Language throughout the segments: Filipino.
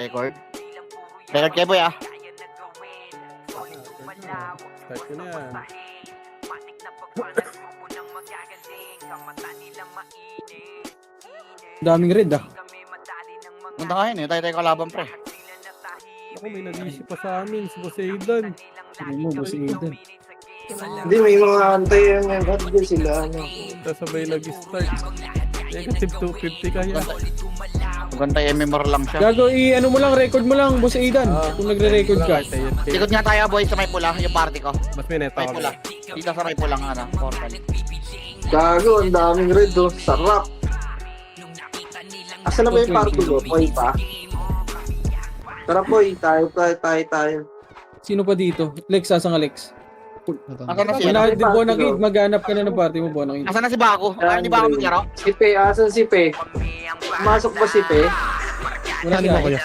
Record. Record kayo, boy, ah. Start ko na yan. Daming red ah. Punta kayo, eh. Tayo kalaban, pre. Ako may nag-iisip pa sa amin, si Poseidon. Hindi mo, boss Eden. Hindi, may mga antay yan yan. Ba't din sila, ano? Sabay nag-start. Negative 250 kaya. Maganda MMR lang siya. Gago, ano mo lang, record mo lang, boss Aidan. Kung nagre-record ka. Likod nga tayo, boy, sa may pula, yung party ko. Mas may neta May ako. pula. Dito sa may pulang, ano, portal. Gago, ang daming red, oh. Sarap. Asa na ba yung party ko? Poy pa? Tara, Poy. Tayo. Sino pa dito? Lex, asang Alex? Asan na si, Wala, ano? di Bonakid, maghanap ka na ng party mo, Bonakid. Asan na si Bako? Ayaw ni Bako maglaro? Si Pe, asan si Pe? Masok ba si Pe? Wala siya.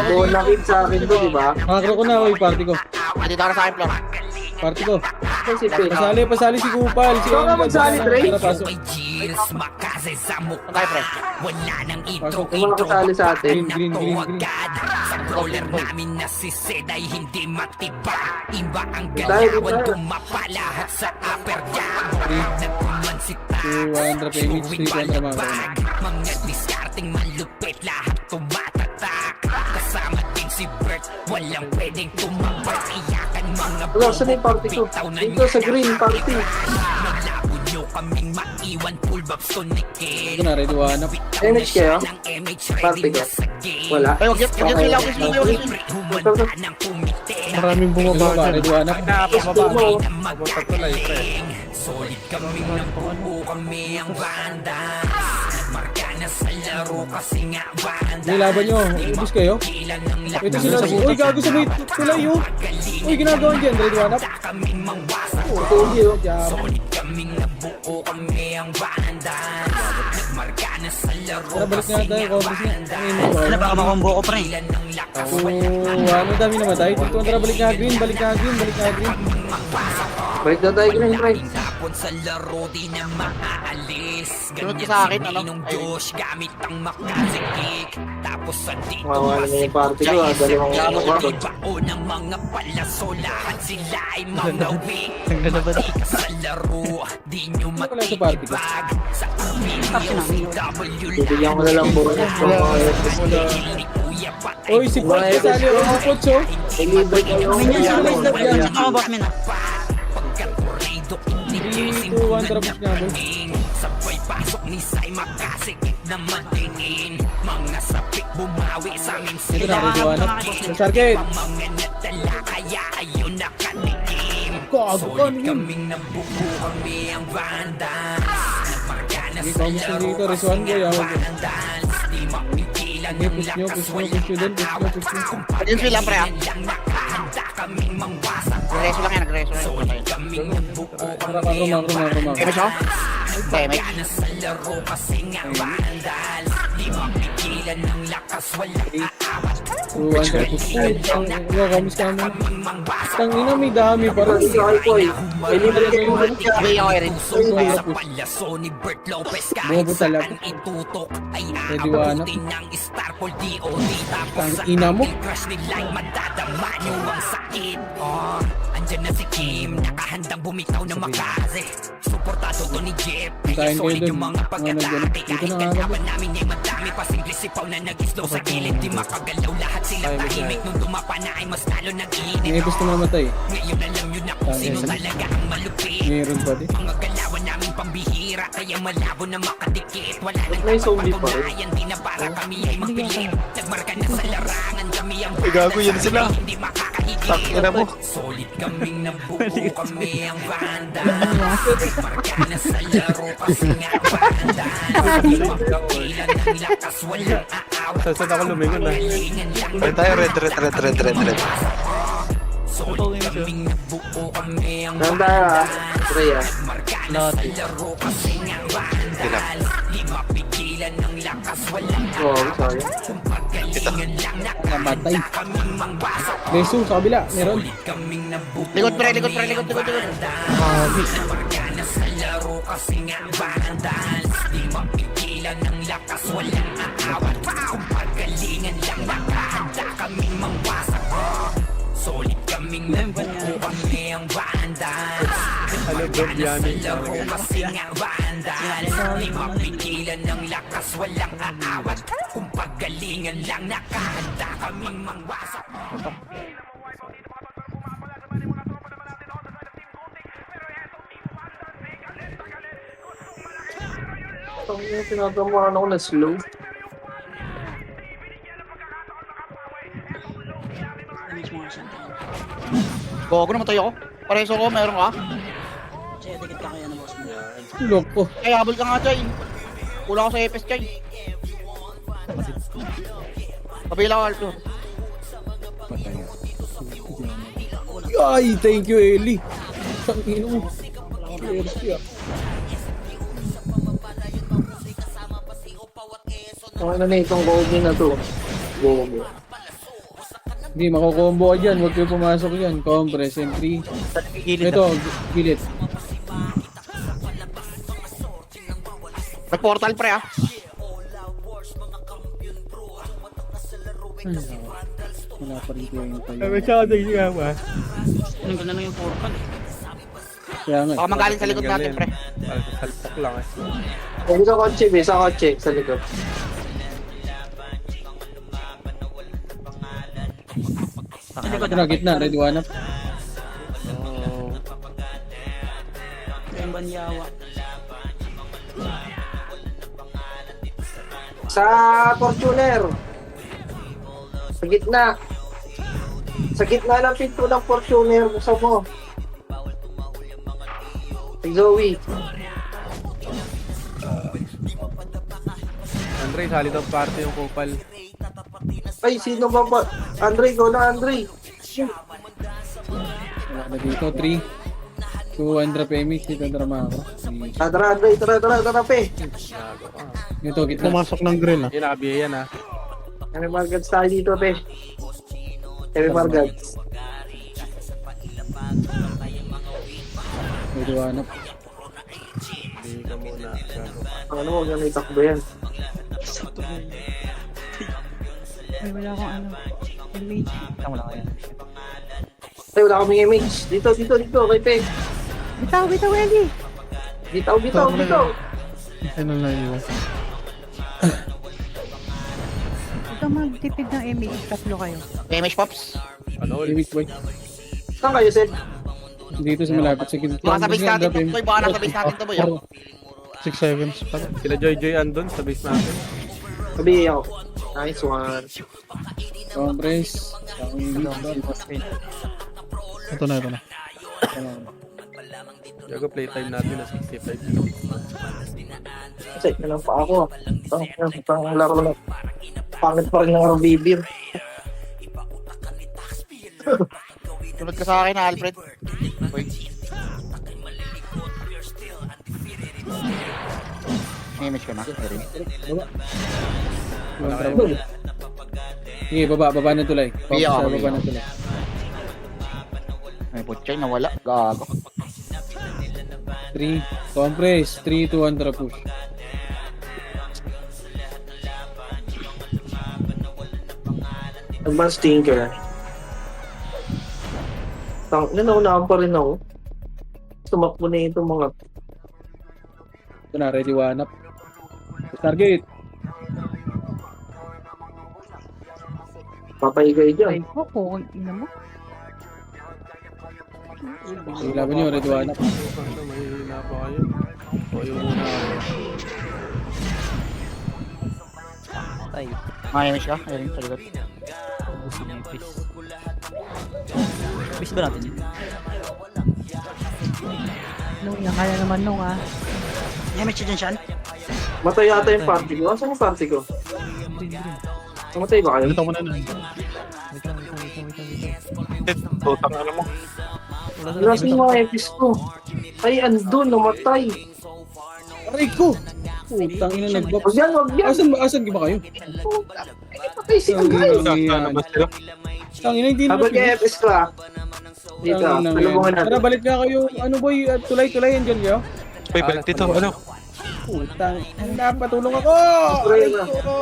Bonakid sa akin to, di ba? Makakro ko na, oy, party ko. Dito ako sa akin, floor. Party ko. Asan si Pe? Pasali si Kupal. Si Ikaw ka magsali, Trey? Tara, pasok. Saan tayo, pre? Pasok. Yung mga kasali sa atin. Green. Controller namin na si Sed ay hindi matiba. Iba ang Tayo, galawan, tayo. tumapalahat sa upper jam. Nagkuman si 200 PMH, 300 mga bag. Mga diskarting malupit, lahat tumatatak. Kasama din si Bert, walang pwedeng tumabas. Iyakan mga Wala, saan yung party ko? Dito sa green party. Naglabo nyo kaming maiwan, full babs to Nikil. Ito na, ready wanap. MH kayo? Ng MH Party ready ko? na sa game. Wala. Ay, wag yan sila, wag yan sila. Humanda ng kumite. Maraming Ito ba, ready wanap. Napapababa. Papunta to live, pre. Solid kami ng buo kami ang banda. Marka na sa laro kasi nga banda. May laban nyo. Ubus kayo. Ilan ang Ito sila. Uy, gago sa may tulay yun. Uy, ginagawa dyan. Ready wanap. kaming mangwasak. Pogi, oh. Solid kaming nabuo kami ang banda. Marka na sa laro Tara, balik na tayo. Conference na. Ano ba, makombo ko, pre? ilan ang lakas. Ano dami namatay. Dito, tara, balik na green. Balik na green. Balik na tayo green, pre. Tapon sa laro di na maaalis. Sunod Ganyan ka sa akin, si ano? Ninong Josh gamit ang makazikik. Tapos sa dito Mawala na yung party ko, ah. Dalawang ano ba? bao ng mga palaso. Lahat sila ay mga weak. Matika sa laro, di nyo wala sa party ko? matitibag. Sa PWW Bibigyan ko na lang bonus kung mga ni Kuya Patay. Uy, si Poch. Kasali ako si Poch, oh. libre kayo. Ito ka, boss, min, ah. Pagkakurido, hindi 3-2-1, tara, push nga, boy. sabay pasok ni Sai makasikip na matingin. Mga sapik bumawi sa amin Ito na, sila. ready wanap. Sarkit. Mga natala kaya ayun nakatikim. Gago ka, Solid ano yun? kaming nabuo kami ang bandas. Nagmarka na Hindi sa ka gusto laro dito, kasi Rizwan, boy, nga ah. bandas. Di mapigilan Sige, ng push nyo, lakas push nyo, walang push nyo din, push nyo, awat. push nyo. Yun sila, pre, ah. Lang nakahanda kaming mangwasak. Nagreso lang yan, nagreso lang. Solid kaming nabuo Tara, kami ang MH, oh? Okay, may. na sa laro kasi nga bandal. Di mapigilan ng lakas walang aawat. 200 push. Uy, kamis ka mo. Kaming mangwasak. Tangina, may dami pa rin. Ikaw ay Poy. May libre kayo. Sabi ako, Erin. Sa palaso ni Bert Lopez kahit Bobo talaga. saan itutok ay Pwede wanap. aabutin ng Star Paul DOD. Tapos sa Tangina mo. ating crush ni Line madadama nyo ang sakit. Andyan na si Kim, nakahandang bumitaw na makaze. Suportado to ni Jeff, Tayo kaya kayo solid dun. yung mga Mga pagkatati. nandyan. Dito Kahit na nga kalaban namin ay madami pa, simple sipaw na nag-slow sa gilid. Di makagalaw lahat sila tahimik. Nung dumapa na ay mas lalo May nag-iinit. epis na mamatay. Ngayon alam nyo na kung sino talaga ang malupit. Meron pa din. Mga galawan namin pambihira, kaya malabo na makadikit. Wala nang May zombie pa rin. patunayan, di na para kami ay magpilit. Nagmarka na sa larangan, kami ang gago yan sila. hindi makakahigit. Takina mo. Solid kaming nabuo, kami ang banda. Nagmarka na sa laro kasi nga banda. Di mapigilan ng lakas, walang aawat. Sasad ako lumingon na. Galingan lang Ay tayo, red. solid kaming nabuo, kami ang Nanda, ah. Pre, ah. Marka na sa laro kasi nga bandal. Di mapigilan ng lakas, walang Oh, sorry. paggalingan lang Namatay. nakahanda kaming mangwasak. Beso, sa kabila. Meron. Solid kaming nabuo. Likod, pre, likod. Marka na sa laro kasi nga bandal. Di mapigilan pagkilan ng lakas walang aawat. Kung pagalingan lang nakahanda kaming mangwasak. Solid kaming nabuo kami ang vandals. Kumagana sa laro kasi nga vandals. Di mapigilan ng lakas walang aawat. Kung pagalingan lang nakahanda kaming mangwasak. Ang yung tinatamaan ako na slow. Damage mo nga siya. Gogo naman tayo ako. Pareso ko, meron ka. Siya, dikit ka kaya na boss mo. Loko. Ay, habol ka nga, Chay. Kulang ako sa EPS, Chay. Kapila ko, Alto. Ay, thank you, Eli. Tangin mo. Mercy ah. Ano na itong gold na to? Gold. Hindi, makukombo ka dyan. Huwag kayo pumasok yan. Compress and 3. Ito, gilid. Nag-portal, pre, ah. Wala pa rin ko yung tayo. May shouting nga ba? Anong ganda lang yung portal eh. Kaya nga. Baka magaling sa likod natin, pre. Para sa salpak lang eh. Huwag sa kotse, be. Sa kotse. Sa likod. Ito na, gitna. Ready one up. Yung banyawa. Sa Fortuner. Sa gitna. Sa gitna ng pinto ng Fortuner. Gusto mo. Si Zoe. Andre, solid ang party yung kupal. Ay, sino ba ba? Andre, go na, Andre. Wala na dito. 3. 2, Andra Pemix. Dito drama ako. Tara, Andre. Tara, pe. Ito, gitna. Pumasok ng grill ah. Yun, nakabiya yan ah. Kami Margads tayo dito, pe. Kami Margads. Ready one up. Hindi ka muna. Ano mo, ganun itakbo yan. Ay, wala akong ano. Image. Ay, wala kaming image. Dito, kay pe. Bitaw, Eli. Bitaw. Ano na yun? Huwag kang magtipid ng image. Tatlo kayo. Damage pops. Ano? Pemix boy. Saan kayo, Sed? Dito sa malapit sa gitna. Baka sa base natin to, boy. Baka nasa base natin to, boy. ah. 6 seconds pa. Sila Joy andun sa base natin. Sabi ako. Nice one. Compress. Ito na. Yago playtime natin na 65 minutes. Check na lang pa ako. Pang laro na. Pangit pa rin ng bibir. Sunod ka sa akin, Alfred. Boy. May image ka na. Meron. Sige, baba na tulay. Iya, Baba iya. na tulay. May putchay, nawala. Gago. 3, compress. 3, 2, Andra push. Advanced thinker. Naunahan pa rin ako. Tumakbo na itong mga... Ito na, ready one up. Target. Papaigay dyan. Ay, kung ina mo. Laban nyo, ready one up. Ano, mahihina pa kayo. O yung muna May image ka? Meron sa likod. Bis ba natin yun? Nung yan, kaya naman nung ah. Damage dyan siya. Matay yata yung party ko. Saan yung party ko? Matay ba kayo? Ito mo na. Tutang ano mo. Last yung mga EPS ko. Ay, andun. Namatay. Aray ko! Putang ina nagbap. Wag yan. Asan ba kayo? Patay si Agay. Tangina, hindi na Habang kay EPS ko ah. Dito, talubungan natin. Tara, balik nga kayo. Ano boy, tulay, andyan kayo? Uy, balik dito. Ano? Putang. Ang patulong ako! Try Ay na. ko!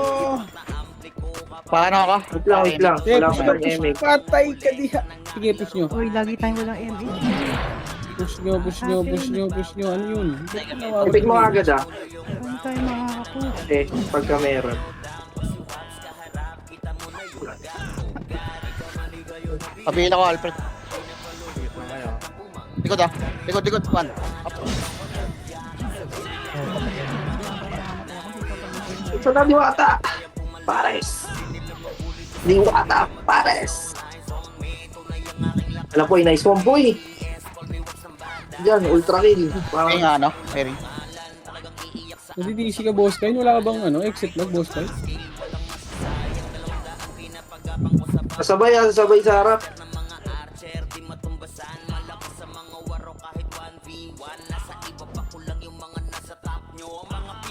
Paano ako? Wait lang. Wala pa tayong MX. Patay ka diha. Sige, push nyo. Uy, lagi tayong walang MH. Push nyo. Ano yun? Pick mo agad ah. Hindi tayo makakapush. Eh, pagka meron. Pabila ko, Alfred. Likod ah. Likod. One. Up. Ito na diwata. Pares. Diwata. Pares. Alam po, nice one boy. Diyan, ultra kill. Ay nga, ano? Mary. Kasi DC ka, boss kayo. Wala ka bang exit lag, boss kayo? Sasabay sa harap.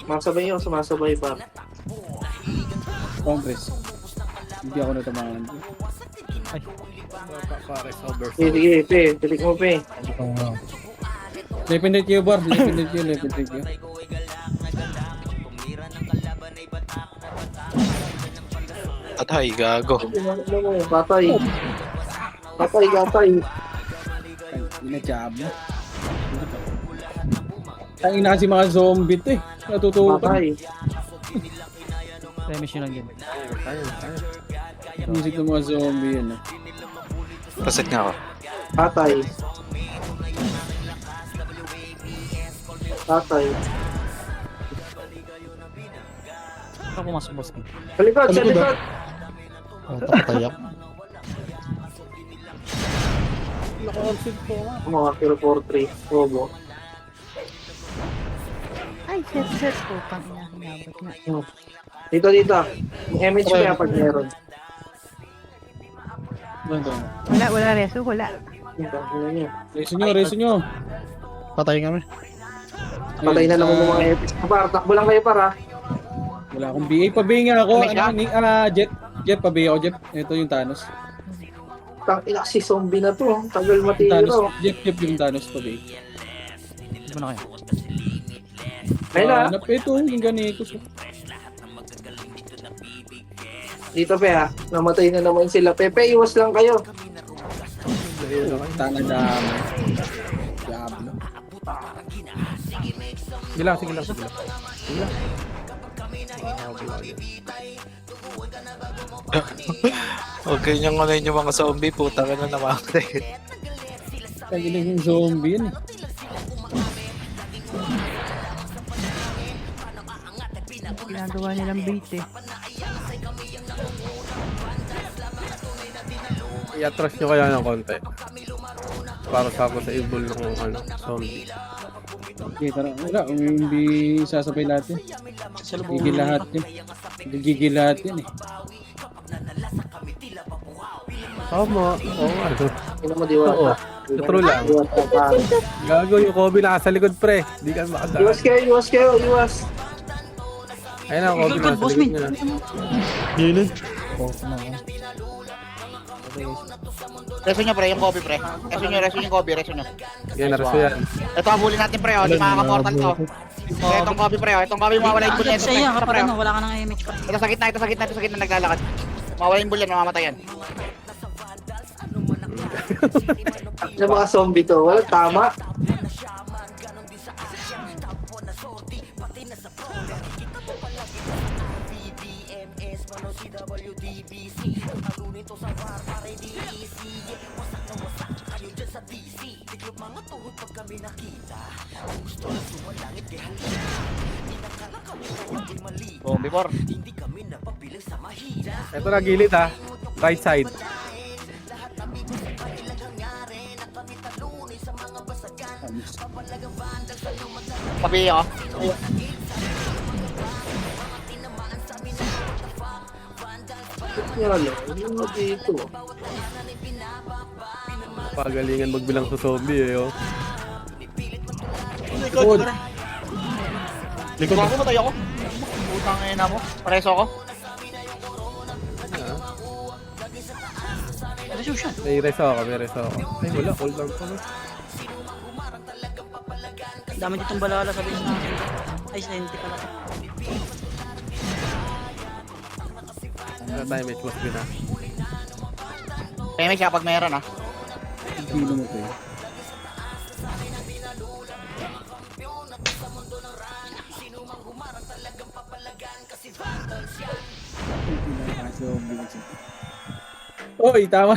Sumasabay pa. Compress. Hindi ako natamaan. Sige, pilik mo, pe. Left and right kayo, bar. Left and right kayo. Atay, gago. Patay. Ina-jab mo. Tangin na kasi mga zombie to eh. Natutuwa pa. Patay. Remission lang yun. Music ng mga zombie yun. Reset nga ako. Patay. Ako pumasok, boss. Sa likod. Patay ako. Naka-outfit po nga. Mga 043. Robo. Ay, set po. Pang inahinabot nga. Dito. Yung MH pa pag meron. Wala reso, wala. Reso nyo. Patay kami. Patay na naman yung mga epics. Takbo lang kayo para. Wala akong BA. Pa-BA nga ako. May Jet. Jet, pa-BA ako, Jet. Ito yung Thanos. Tangina si zombie na to. Tagal matiro. Thanos. Jet yung Thanos, pa-BA. Hindi mo na kayo. Ayun na. Ito, yung ganito. Dito pe ha. Namatay na naman sila. Pepe, iwas lang kayo. Tana dami. Diablo. Sige lang. Huwag kanyang unahin yung mga zombie, puta ka na namatay. Tagiling yung zombie yun eh. Ginagawa nilang bait eh. I-atras nyo kaya ng konti. Para sa ako sa evil ng zombie. Okay, tara. Wala, kung hindi sasabay lahat yun. Gigil lahat yun. Gigil lahat yun eh. Tama. Oo nga. Hindi mo diwata. True lang. Diwata pa. Gago yung Kobe nasa likod pre. Di ka makadaan. Iwas kayo. Ayun na, Kobe Good, nasa boss, likod me. niya. Reso nyo, pre. Yung Kobe, pre. Reso nyo. Kobe. Yan, naraso yan. Ito, habulin natin, pre. Di makaka-mortal to. Itong Kobe, pre. Itong Kobe, mawala yung bullet. Sa iyo, kapag ano, wala ka ng MH pa. Ito sa gitna naglalakad. Mawala yung bullet, mamamatay yan. Yung mga zombie to. Wala tama. Zombie, por. Ito na gilid ha. Right side. Pabi ako. Yan. Yung mga dito. Pagalingan magbilang sa zombie eh. Oh. Likod. Likod ako, matay ako. Putang ina mo. Pareso ako. Resolution. May reso ako. Ay wala, hold on pa. Dami ditong balala sa base natin. Ay, Ay, senti pala. Ano tayo, Mitch? Mas na. Peme siya pag meron ah. Hindi mo ito eh. Oy, tama.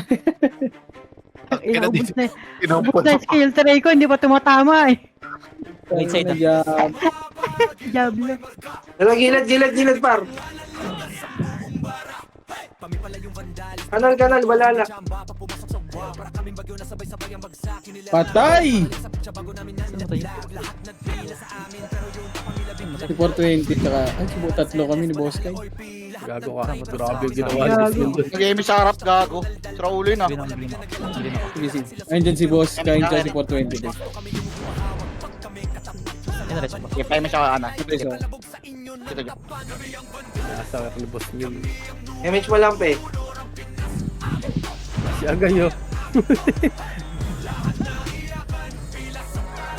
Ina, ubus na. Pinampun Ubus na yung skill tray ko, hindi pa tumatama eh. Right side, Diablo. Gilid, par. Kanal, balala. Patay! Sino to yun? Si 420 tsaka, ay, subo tatlo kami ni Boss Kai. Gago ka. Grabe yung ginawa ni Skill doon. Nag-game sa harap gago. Sira ulo yun ah. Bilin ako. Sige, sige. Ayun dyan si Boss Kai tsaka si 420 din. Ayun na rin siya. Okay, peme siya ana. Okay, so, Dito dyan. Nasa ni Boss Mil. Image mo lang, pe. Si Agayo.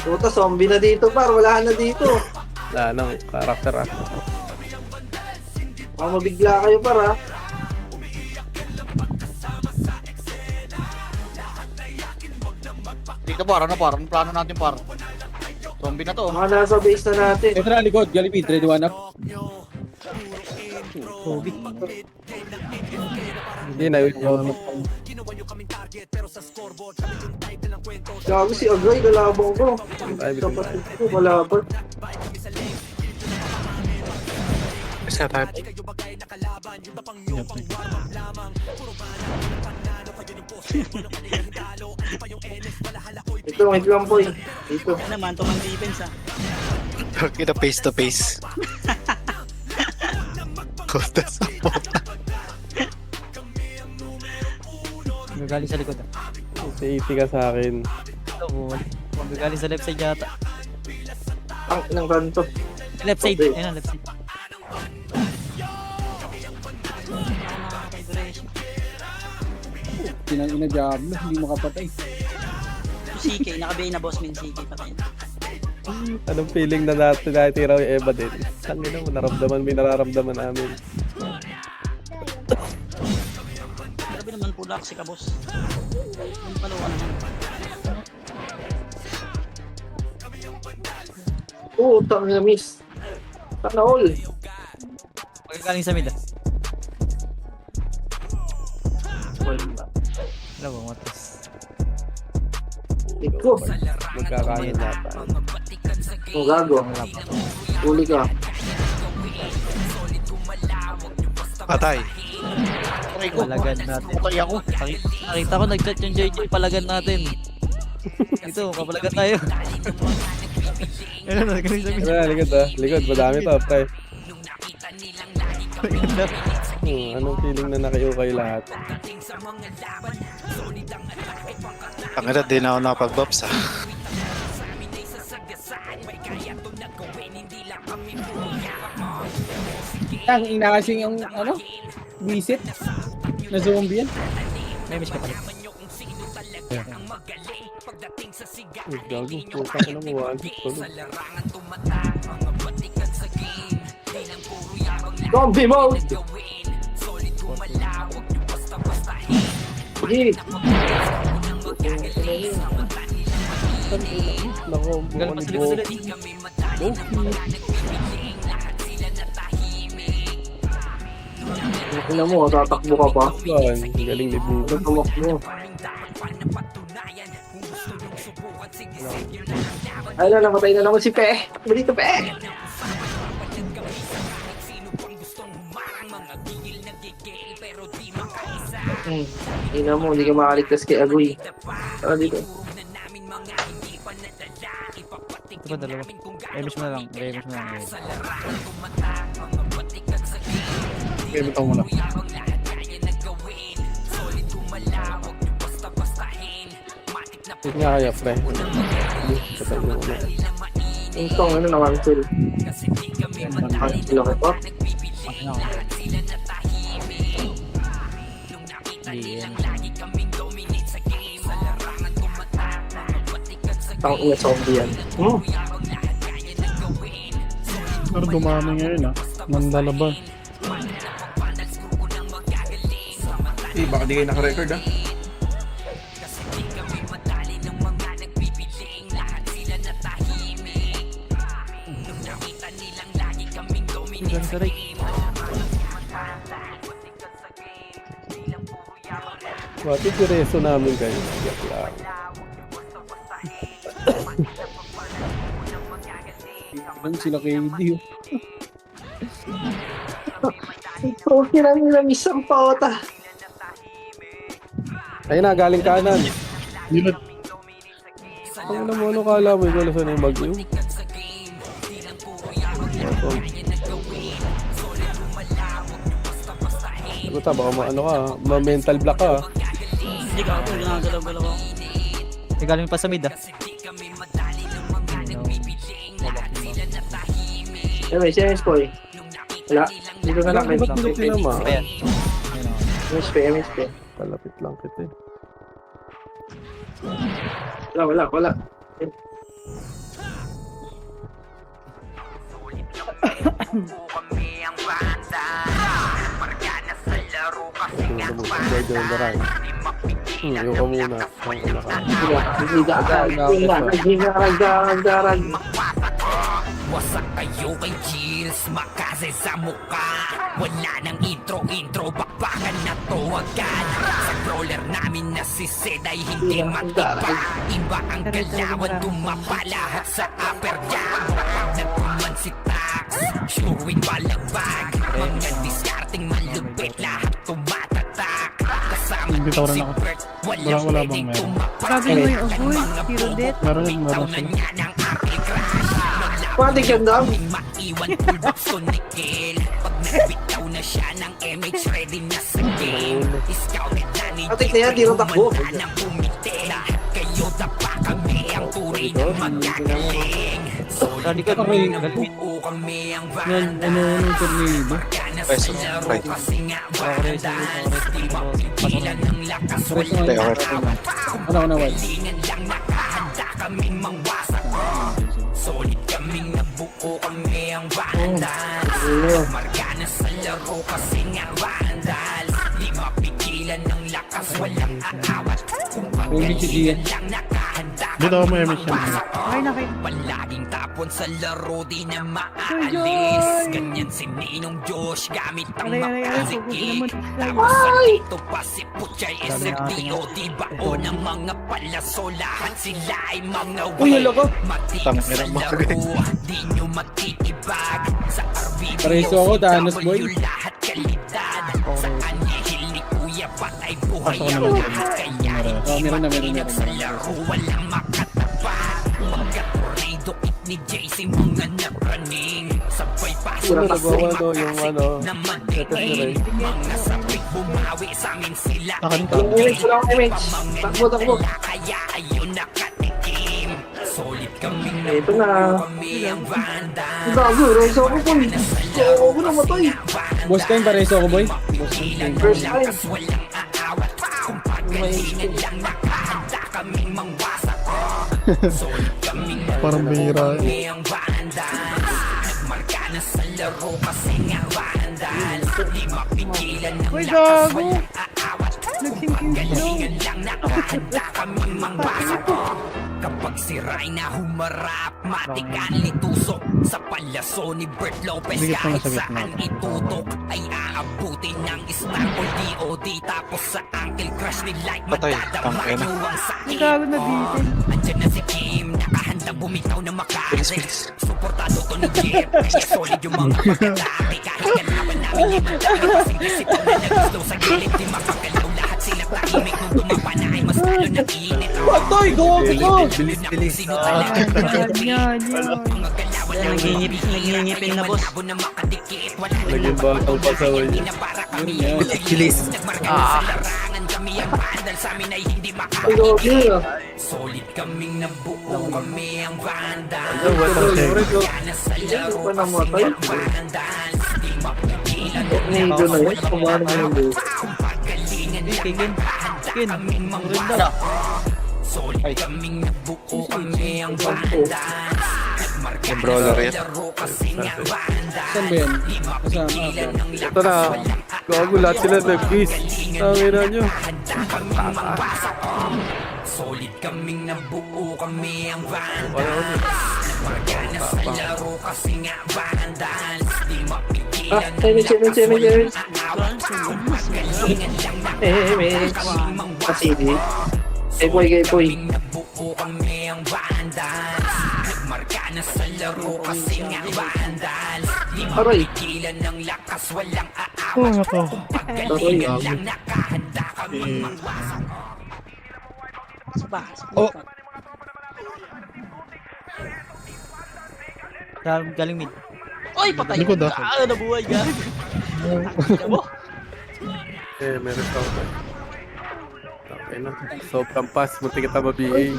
Puta, zombie na dito, par. Wala na dito. Wala nang karakter ah. Baka mabigla kayo, par, ha. Dito par, ano par? Ang plano natin par? Zombie na to. Baka nasa base na natin. ito na likod, Jollibee, ready one up. Hindi na yun. Gago si Agoy, galabang ko. Ay, bitin tayo. Kapatid ko, malabot. Isa tayo. Ito, wait lang, boy. Dito. Ano naman, tumang defense ah. Kita face to face. Kota sa puta. Gagaling sa likod ah. Si AP ka sa akin. Ito, gagaling sa left side yata. Ang ng kanto. Left side, Okay. ayun na, left side. Tinang ina Diablo, hindi makapatay. CK, nakabay na boss min CK patay. Anong feeling na natin natitira yung Eva din? Saan nila mo naramdaman, may nararamdaman namin. Grabe naman pula kasi ka boss. Ang palawa naman. Oo, tang na miss. Sana all. Magagaling sa mid ah. Wala ba, matas. Iko. Magkakain nata. Oh, gago. Uli ka. Patay. Aray ko. Palagan natin. Patay ako. Nakita ko nag-chat yung JJ palagan natin. Ito, kapalagan tayo. Ayun, nagaling sa mid. Ano, likod ah. Likod, madami to, pre. Anong feeling na nakiukay lahat? Ang ina, di na ako nakapag-bops ah. Ang ina kasing yung, ano, visit na zombie yan. May miss ka pala. Gago, puta ka na mo. Zombie mode! Sige. Nako, Galing pa sa likod ulit. Tingnan mo, tatakbo ka pa. Galing ni Bubo. Tumak mo. Ay na, namatay na naman si Pe. Dito, Pe. Tingnan mo, hindi ka makaligtas kay Agoy. Tara dito. Ito ba dalawa? Miss mo na lang. Miss mo na lang. Okay, bitaw mo lang. Tignan nga kaya, pre. Patay mo ulo. Yung song, ano naman, chill. Ang laki pa. Ang ina zombie yan. Pero dumami ngayon Mandalaban. Eh, baka di kayo naka-record ah. Diyan sa right. Bakit direso namin kayo? Yak lang. Lang sila KD. Okay na nilang isang pauta. Ayun na, galing kanan. Yun. Ang naman, ano kala mo? Ikaw lasan yung bagyo? Baka ano ka, ma-mental block ka. Hindi ka ako, ginagalaw-galaw ako. Eh, galing pa sa mid ah. Anyway, si MSP. Wala. Dito na lang. Ba't hindi tinama? Ayan. MSP. Palapit lang kita eh. Wala. Yung ka muna. Naghigarag. Wasak kayo kay Jills, makase sa mukha. Wala nang intro, bakbakan na to agad. Sa brawler namin na si Zed ay hindi matipa. Iba ang galawan, tumapa lahat sa upper jab. Nagpuman si Tax, sure win balagbag. Mga discarding malupit, lahat tumatatak. Kasama si Bert, walang pwedeng tumapa. Sabi mo yung Ogoy, si Rodet. Meron niya ng aking crush. Pwede ka daw. Maiwan pullback so Nickel. Pag nagbitaw na siya ng MH, ready na sa game. Scouted na ni Atik na yan, di rin takbo. Wala nang umite. Lahat kayo dapa kami ang turi ng magagaling. Solid kami na buo kami ang Ano tornado? Kana sa laro kasi nga vandals. Di mapigilan ng lakas. Walang awat. Ano, White? Galingan lang nakahanda kaming mangwasak. Solid kaming nabuo kami ang vandals. Margana sa laro kasi nga vandals. Di mapigilan ng lakas, walang aawat. Kung pagkaligan lang nakahanda kaming mangwasak. Palaging tapon sa laro, di na maaalis. Ganyan si Ninong Josh, gamit ang makazikik. Tapos sa dito pa si Puchay SFDO. Di bao ng mga palaso, lahat sila ay mga whale. Matigas sa laro, di nyo matitibag. Sa RBBO, Pareso ako, Danos boy. yung lahat kalidad. Sa anihil ni Kuya Patay, buhay ang lahat. Kaya meron na. sa laro, walang makatapat. Pagka-tornado ni JC, mga napraning. Sabay pasok Ano pa nagawa no, yung ano, na madinig. Mga sabay bumawi sa amin sila. MH lang, MH. Takbo. Kaya ayun nakatikim. Solid kaming Ito na. kami ang vandal. Gago, Rezo ako po. Oo, ako namatay. Boss time, pareso ako, boy. Boss time. First time. Walang aawat. Kung pagalingan lang nakahanda kaming mangwasak. Solid kaming Parang bihira. kami ang vandal. Nagmarka na sa laro kasi nga vandal. Di mapigilan ng Uy, lakas, gago. walang aawat. Nagsingking slow. Galingan lang nakahanda kaming mangwasak. Kapag si Rayna humarap, matikan litusok. Sa palaso ni Bert Lopez, kahit saan itutok ay aabutin ng star o DOD. Tapos sa ankle crush ni Light, Patay, matadama tangina. nyo ang Ang sakit. gago na dito. Andyan na si Kim, nakahandang bumitaw na makaze. Suportado to ni Jeff, kaya solid yung mga pagkatake. Kahit ganapan namin yung matake, kasing disipaw na nag-slow sa gilid. Di makagalaw lahat sila tahimik nung tumapa na ay mas lalo ng init. Patoy, go! Bilis. Sino talaga? Yan. Mga galawan lang Nangingipin na, boss. na makadikit. Wala Naging batang pasaway niya. na para kami yung bilis. Nagmarka na sa larangan kami ang vandal. Sa amin ay hindi makakikip. Solid kaming nabuo kami ang vandal. Kaya sa laro kasi ang vandal. Di mapigilan Tornado na yun. Kumano mo yung buo. kung pagalingan lang Kin. nakahanda kaming mangwasak. Solid kaming nabuo kami ang vandal. Yung brawler yan. Saan ba yan? Kasama ako. Ito na. Gago lahat sila nag-kiss. Tangina nyo. Solid kaming nabuo, kami ang banda. Wala ko. Magana sa laro kasi nga bandan. Di mapigilan Seven. Pasili. Gay boy. nabuo kami ang bandan. Magana sa laro kasi nga bandan. Di Aray. mapigilan ng lakas, walang aawat. Galingan lang nakahanda kami magwasak. Galing mid. Oy, patay. Likod ah. Nabuhay ka. Meron ka ako. Okay na. Sobrang pass. Munti kita ma-BA.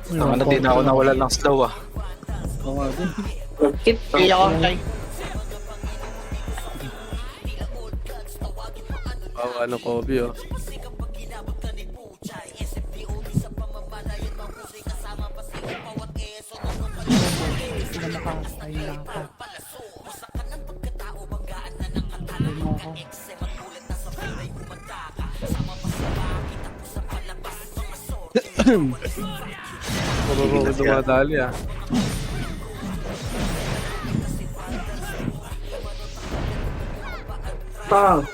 Tama na, di na ako nawalan ng slow ah. Oo nga din. Kit. Kaya ako, Chay. Ano Kobe oh. Sila makakasay na ako. Sabi mo ako. Mababa ko dumadali ah. Pang.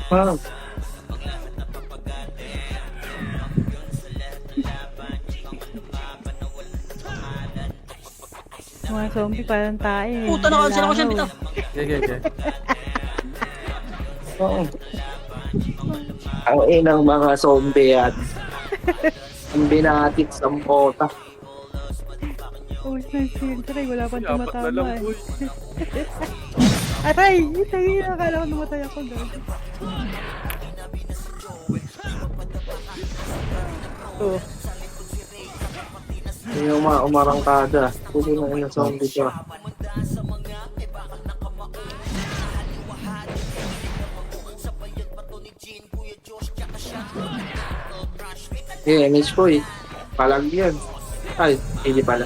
Pang. Mga zombie parang tayo eh. Puta na cancel ako siya bitaw. Okay. Oo. Ang inang mga zombie yan. Ang binatit sa mota. Oh, siyempre, wala pang Apat na lang tumatama eh. boy. Aray! Itagi na, akala ko namatay ako doon. Oh, Yung mga umarangkada. Puli na yung zombie ko. Image ko eh. Palag yan. Ay, hindi pala.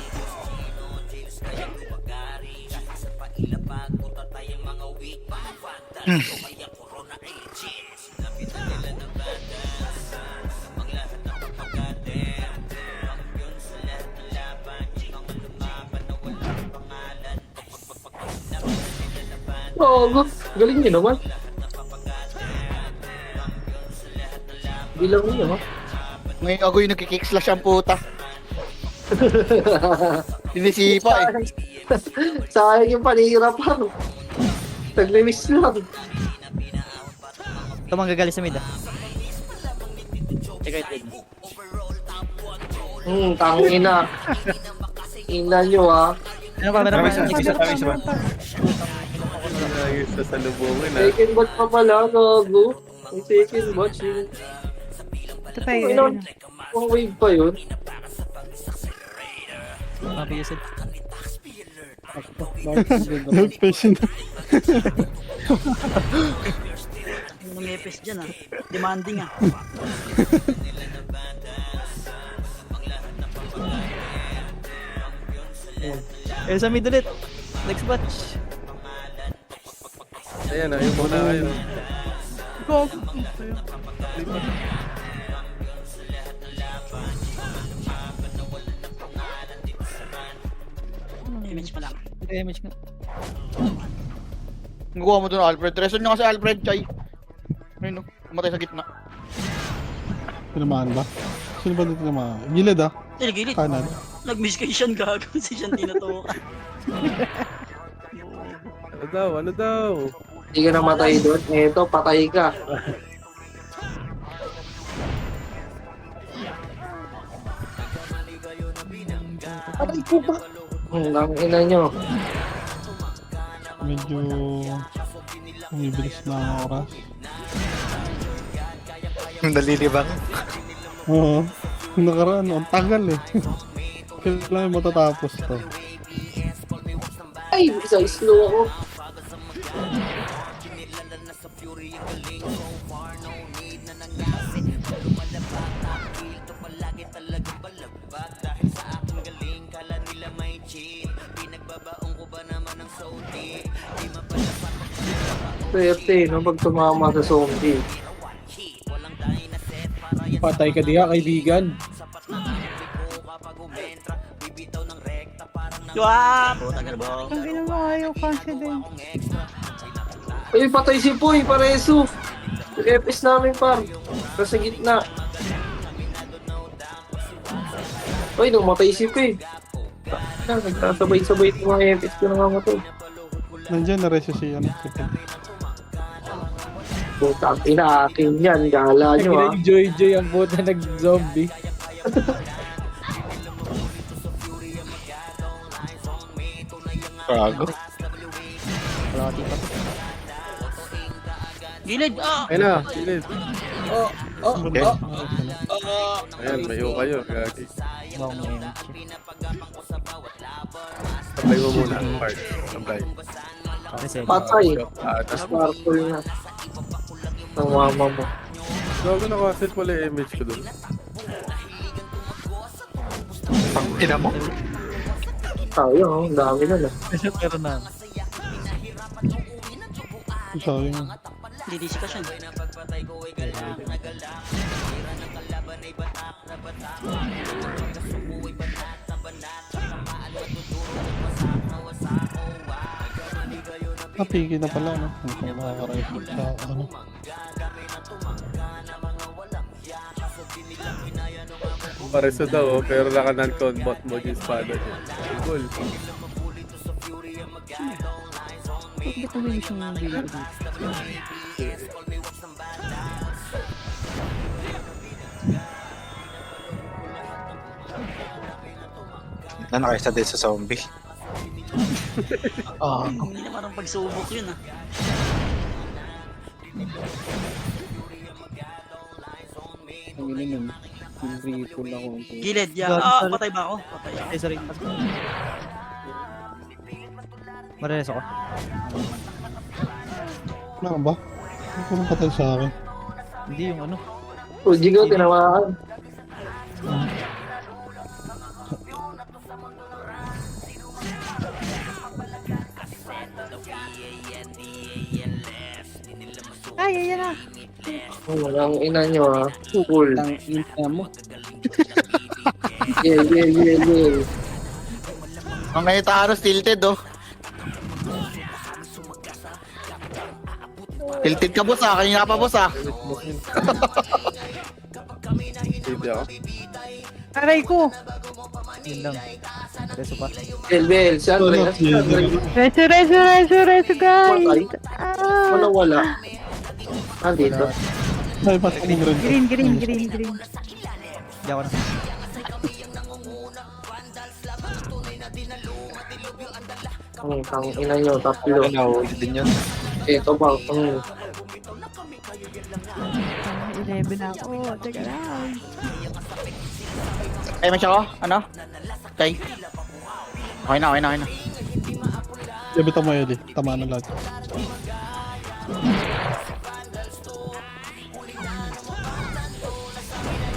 Oo, galing niyo naman. Bilang niyo, ha? Ngayon ako yung nagkikick-slash ang puta. Sinisipa eh. Sayang yung panihirapan. Naglimis lang. Ito mga gagali sa mid ah. Teka, Tangina. Ina nyo, ha? ano pa, meron pa. Lagi sa salubungin ah. Second batch pa pala, gago. Yung second batch, yung ito tayo. yung wave pa yun. Copy usage. Yung epes dyan ah. Demanding ah. Sa mid ulit. Next batch. Ayan ah, yung muna kayo. Image pa lang. Image nga. Nakuha mo doon, Alfred. Reson nyo kasi Alfred, Chay. Ayun, no? Umatay sa gitna. Tinamaan ba? Sino ba dito tinamaan? Gilid ah. Gilid. Kanan. Nag-miss kay Sean gago. Si Sean tinutukan. Ano daw? Hindi ka namatay doon. Eto, patay ka. Patay ko ba? Ang ina nyo. Medyo umibilis na ang oras. Nalilibang. Oo. Yung nakaraan, ang tagal eh. Kailangan matatapos to. Ay, isa slow ako. Swerte, no? Pag tumama sa zombie. Patay ka diha, kaibigan. Wah! Puta ka na ba? Ang ina mo, ayaw confident. Ay, patay si Poy, pareso. FS namin, par. Nasa gitna. Ay, namatay si Poy. Nagkasabay-sabay yung mga FS ko nangamatay. Nandiyan na rin siya si ano. Si Paul. Putang ina, akin yan. Gala nyo, ha? Joy ang puta nag-zombie. Gago. Gilid! Ah! Ayun na, silid. Okay. Ayan, mayo kayo. Gagi. Long MG. Sabay mo muna. Part. Sabay. Patay. Tapos, Sparkle na. Ang mama mo. gago nakaset pala yung image ko dun. Ina mo. Tayo, ang dami na na. Meron na. Sayang. DDC ka siya. Napigil na pala, no? Kung makaka-rifle sa ano. Pareso daw, pero naka non-combat mode yung espada niya. Cool. Hindi ko may isang video dito. Nakaysa din sa zombie. Hindi na parang pagsubok yun ah. Ang ina nun. Ripple ako. Gilid, ya. Ah, patay ba ako? Patay ako. Ay, sorry. Mareso ko. Ano ba? Ano ko nang patay sa akin? Hindi yung ano. Uji ko, tinawakan. Ay, ayan na. Ang ina nyo, ha? Cool. Ang ina mo. Yeah. Ang ngayon Thanos tilted, oh. Tilted ka, boss, ah. Kanina pa, boss, ah. Hindi ako. Aray ko. Yun lang. Reso pa. Bel, si Andre. Reso, guys. Ah. Wala. Ah, dito. Ay, ba't ko mong rin? Green. Hindi ako na. Ang ina nyo, tatlo. Nahuli din yun. Ito ba? 11 na ako. Teka lang. Ay, masya ko? Ano? Okay. Okay na. Labita mo, Eddie. Tama na lahat.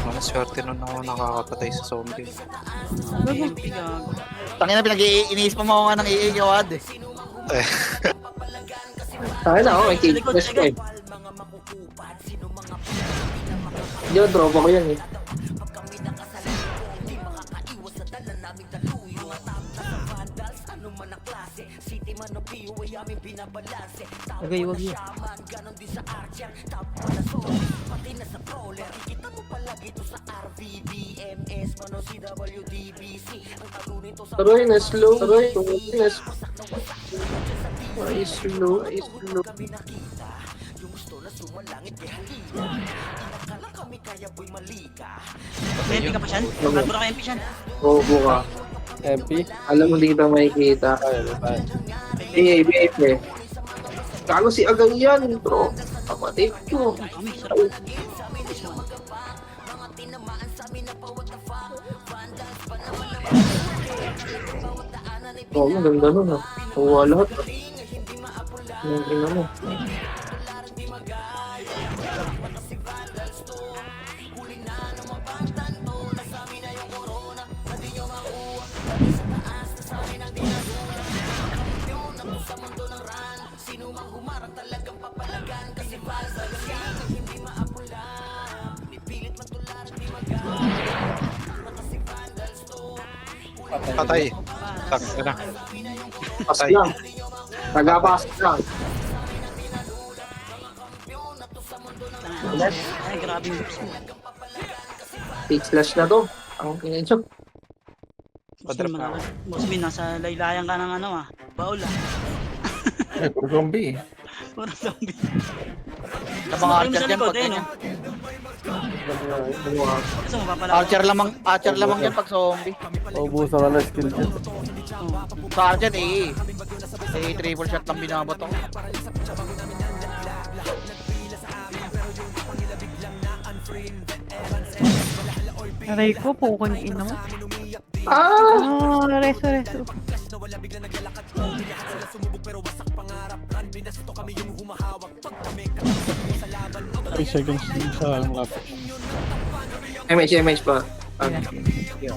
Ang swerte nun ako nakakapatay sa zombie. Tangina, pinag-iinis pa mo nga ng iigyawad, eh. Tayo na ako, may cake quest ko eh. Yo, drop ako yan eh. Okay, wag yun. Taroy na slow. Ay, slow. May MP ka pa siyan? Bago na ka MP siyan. Bobo ka. MP. Alam mo, hindi kita makikita. BA. Gago si Agang yan, bro. Kapatid ko. Kami, sarap. Oh, ang ganda nun ah. Nakuha lahat ah. Ang ina mo. Patay. Tak na. Pas lang. Tagapas lang. Ay, grabe yung box mo. Big slash na to. Ang kinenso. Padrop na. Boss Bin, nasa laylayan ka ng ano ah. Baul ah. Ay, puro zombie. Puro zombie. Sa mga archer dyan, pag no? ganyan. Gusto mo papala? Archer lamang yan pag zombie. Ubusan ka na skill dyan. Sa archer, triple shot lang binabot ako. Aray ko, pukong ina mo. Ah! Reso. 3 seconds sa laptop. MH pa. Thank you.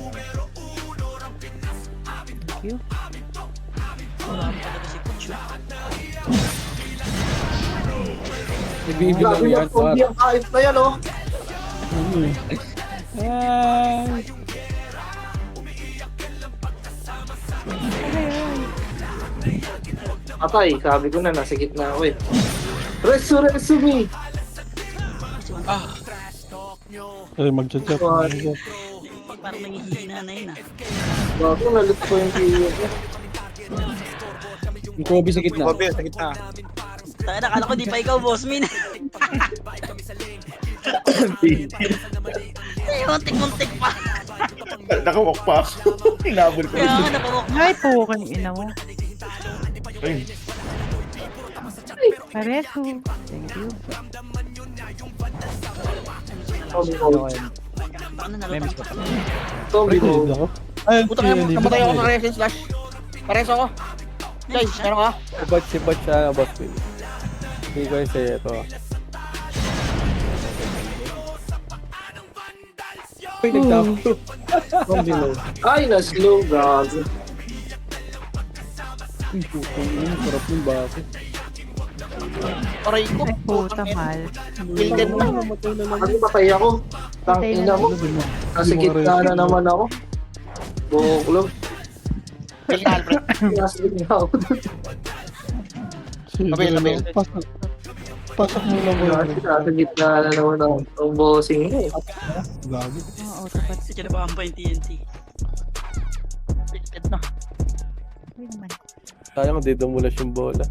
Nag-i-ibig lang Grabe yan. yung zombie ang kahit na yan, oh. Ay! Patay, sabi ko na, nasa gitna ako eh. Resurrection. Ay, mag-chat-chat. Parang nangihina na yun ah. Bago, nalit ko yung video ko. Yung Kobe sa gitna. Bobby, sa gitna. Tayo na, kala ko di pa ikaw, Boss Min. Ay, muntik-muntik pa. Nakawak pa ako. Hinabol ko. Kaya nga, napawak. Ay, pukong ina mo. Ay, Pareso. Thank you. Ano nalutang? Zombie mo. ako. Ay, Puta kaya namatay ako ng resin slash. Pares ako. Guys, meron ka? Si Bot siya, boss Will. Hindi ko yung sa'yo ito. Uy, nag-tap to. Zombie mo. Ay, na-slow, gago. Ay, putang ina, sarap ng bako. Aray ko. Ay, puta mal. Builded na. Ano patay ako? Tangina mo. Nasa gitna na naman ako. Buklog. Kill na, Alfred. Nasa gitna ako. Labil. Pasok mo lang mo. Nasa gitna na naman ako. Ang bossing eh. Gabi. Oo, tapat. Sige na ba ang pa yung TNT? Builded na. Uy, naman. Sayang, di dumulas yung bola.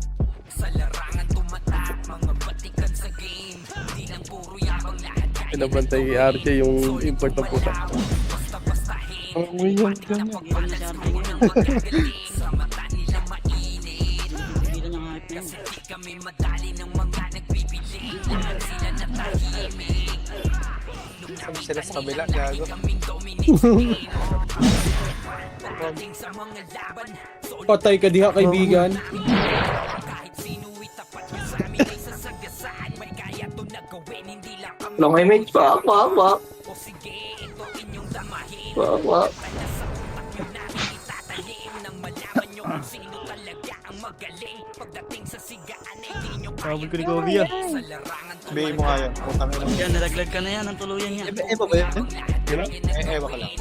Pinabantay kay RJ yung import na puta. Ang uyan ganyan. Pagilan na si RJ ngayon. Pagilan niya nga hype na yun. Kami sila sa kabila, gago. Patay ka diha, kaibigan. Long image pa. Pa. Sabi ko ni Kobe yan. Sabihin mo nga yan. Putang ina. Yan, nalaglag ka na yan ang tuluyan niya. Eh, ba ba yun? Ewan ko lang.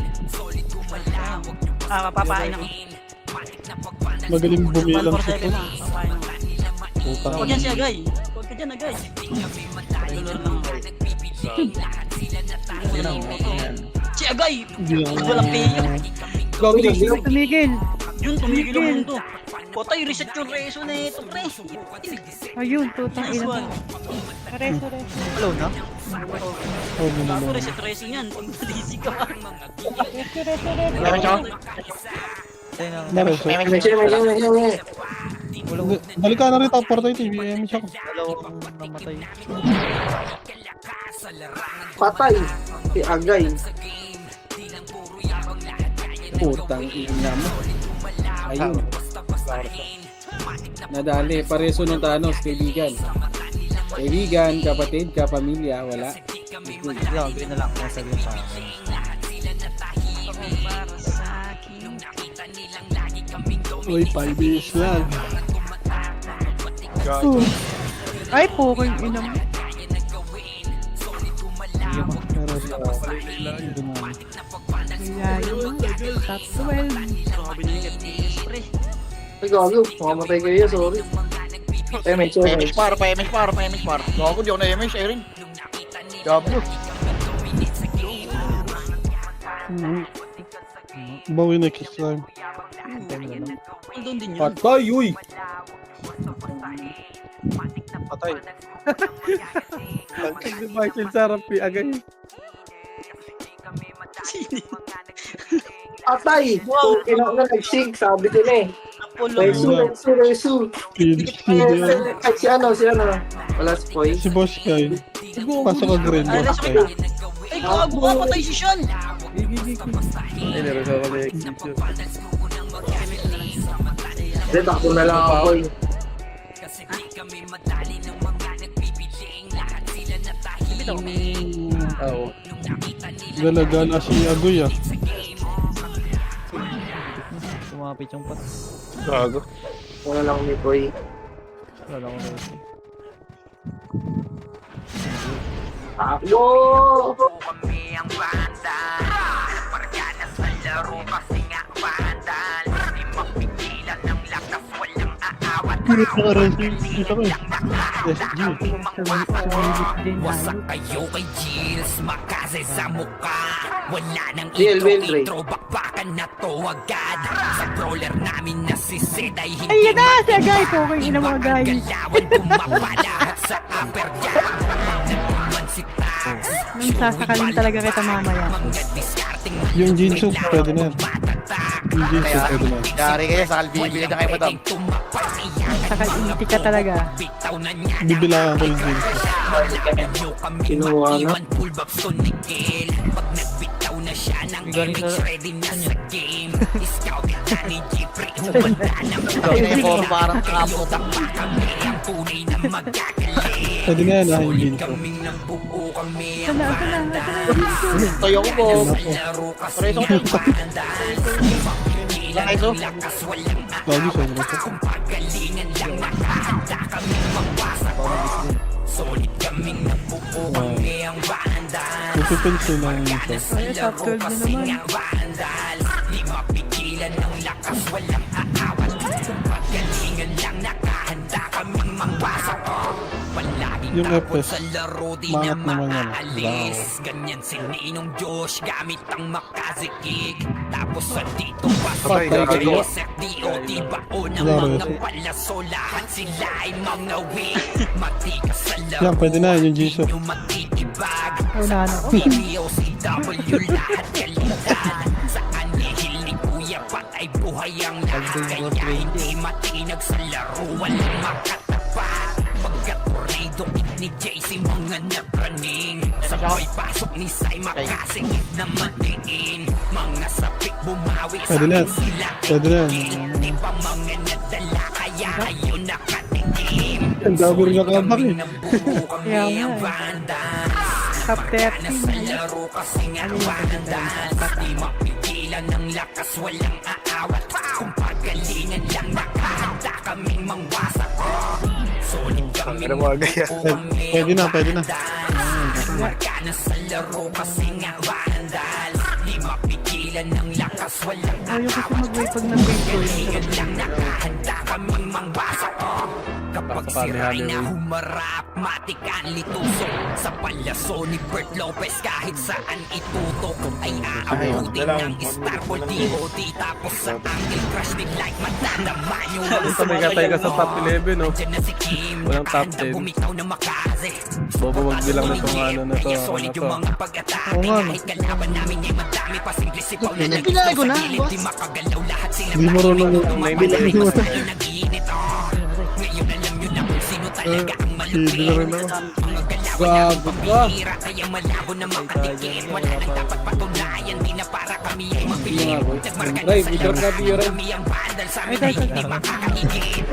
Papapain ako. Magaling bumilang siya. 147 na, papain ako. Puta. Huwag yan si Agay. Huwag ka dyan, Agay. Tulor lang ako. Si Agay! Walang payo. Gabi na siya. Tumigil. Yun, tumigil ang mundo. Potay, reset yung reso na ito, pre. Ayun, putang Nice ina mo. one. Pareso. Hello na. Bago reset reso niyan. Pag nadisi ka pa. Meron siya. Meron siya. May. Balik ka na rin top 40 TVM siya ko. Dalawang namatay. Patay. Si Agay. Putang ina mo. Ayun. Nadali, pareso ng Thanos, kaibigan. Kaibigan, kapatid, kapamilya, wala. Grabe na lang. Nasa yung sa akin. Para sa akin. Uy, 5 years lang. Gago. Ay, pukong ina mo. Meron siya. Yayo. Top 12. Ay, gago. Makamatay kayo, sorry. MH, PMX par. Gago, di ako na MX, Erin. Diablo. Bawi next time. Andun din yun. Patay, uy! Patay. Si Marshall sarap agay. Atay! Wow! Kinang na nag-sync, sabi din eh. Resu. Ay, si ano. Wala si Poy. Si Boss Kai. Pasok ka green, Boss Kai. Ay, gago ka, patay si Sean. Ay, naroon ako na execute. Hindi, takbo na lang ako, Poy. Oo. Gala-gala si Agoy ah. Sumapit yung pat. Gago. Wala lang ni Poy. Wala ko na. Takbo! Kami ang banda, pargana sa laro kasi nga bandal. Di mapigilan ng lakas, walang aawat. Pilit na ka-racing. Dito ko eh. SG. Wasak kayo kay Jills, makase sa mukha. Wala nang Jill, intro, bakbakan na to agad. Sa brawler namin na si Sid ay hindi Ay, yan na! Si Agay po. Okay, ina mga guys. magagalawan. Pumapalahat sa upper jab. Nagpuman si Tax. Nang sasakalin talaga kita mamaya. Mga discarding Yung Jinsu, pwede na yan. Yung Jinsu, pwede na yan. Yari kayo, sakal bibili na kayo, madam. Sakaliti ka talaga. Bibilangan ko yung Jinsu. Kinuha na. Pag nagbitaw na siya ng image, ready na sa game. Scout na ni Jeffrey, umanda ng Ay, parang kamot. kami ang tunay na magkakalit. Pwede na yan ah, yung Jinsu. Kaming nabuo kami Ito ang na, ito na, ito na. Tayo ko po. laro kasi Preso ko. Preso. lakas walang Lagi siya, bro. pagalingan lang nakahanda kaming magwasak. Solid kaming nabuo kami ang banda. Mapipensin na yung isa. Ay, top 12 na naman. Vandal, di mapigilan ng lakas, walang aawat. Pagalingan lang nakahanda kaming mangwasak. Palaging Yung takot FS, sa laro, di na mangat naman yan. makaalis. Ganyan si Ninong Josh, gamit ang makazikig. Tapos sa dito pa sa Patay kayo. DOT bao ng Laro mga yun. palaso. Lahat sila ay mga weak. Matikas sa laro, Yan, pwede na yan, yung Jinsu. yung matitibag. Unahan ako. PBOCW lahat kalitan. Sa anihil ni Kuya patay buhay ang lahat. Kaya hindi matinag sa laro, walang makatapat. Pagka-tornado ni JC mga napraning. Sabay pasok ni Sai makasingit na matiin. Mga sapik bumawi sa Pwede na yan. sila. Pwede na yan. Hindi pa mga nadala kaya kayo nakatikim. Ang dami rin nakabak eh. Nabuo kami Kaya nga ang eh. banda. Top 13. Sa laro kasi nga wandas. Di mapigilan ng lakas, walang aawat. Kung pagalingan lang nakahanda kaming mangwasak. Solid kami, Pwede na, pwede na. Markana sa laro kasi nga vandal. Di mapigilan ng lakas, walang Ayaw kasi mag-wait pag nag-wait ko yun. pagalingan lang nakahanda kaming mangwasak. Kapag si Reyna humarap, matikan litusok. Sa palyaso ni Bert Lopez kahit saan itutok ay aabutin ng Starboard DOT. Tapos sa angle crash ni Light matadama nyo. Sabay katay ka sa top 11, no? Diyan na si Kim, Walang top handa 10. bumitaw na makaze. Bobo magbilang na itong ano na to. Kaya Ano solid to. yung mga pag-atake. Oo nga, no? Kahit kalaban namin ay madami pa simple sipaw na nagis Pinago sa na, gilid. boss. Di makagalaw lahat sila. Di marunong yung Tumapalag mas tayo nag-iinit. Ngayon alam nyo na kung sino talaga ang malupit. Hindi na rin ako. Mga galawan Gago ng ka. pambihira, kaya malabo na makadikit. Wala nang dapat patunayan, di na para kami ay mabilib. Nagmarka na Ray, sa bigyan ka, laro, Ray. kami ang bandal sa amin ay hindi makakahigit.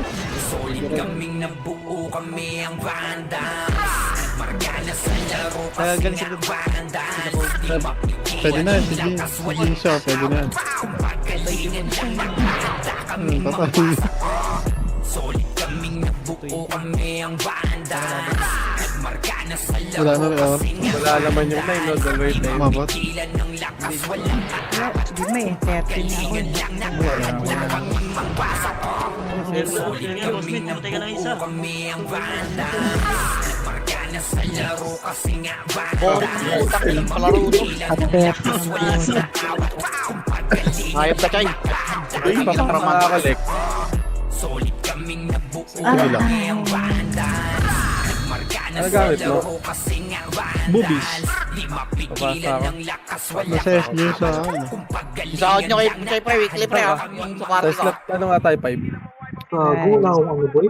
Solid kaming nabuo, kami ang bandal. Nagmarka na sa laro, kasi nga bandal. Di mapigilan Pwede na yan, ng sige. lakas, Sige walang siya, pwede na yan. kung pagalingan lang nakahanda kami Patay. Solid kaming nabuo, kami ang banda. Wala na rin. Wala naman yung line, no? Daloy tayo. Umabot. Di may 13 na ako. Rosmin, namatay ka ng isa. Boring putang ina palaro to. Hayop ka, Chay. Ay, baka makakalik. Ano gamit mo? Boobies. Pabasa ako. Nasa SG sa ano. Sa akin nyo kay Pre, weekly Pre, ha? Yung sa party Sa ko. slot, ano nga tayo, 5? Gago na ako ano boy.